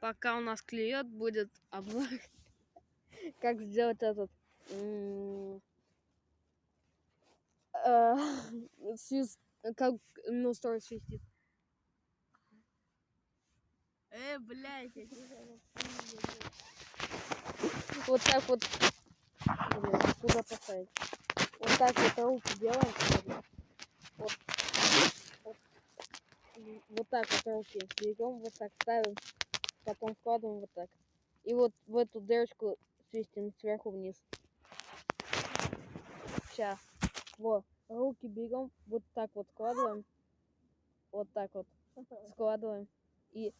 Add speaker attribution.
Speaker 1: пока у нас клюет, будет обзор, как сделать этот как стор свистит.
Speaker 2: Блядь, я тебе
Speaker 1: Вот так вот. Блин, куда поставить? Вот так вот руки делаем. Вот так вот руки берем, вот так ставим, потом вкладываем вот так. И вот в эту дырочку свистим сверху вниз. Сейчас. Вот. Руки берем, вот так вот складываем. Вот так вот складываем. И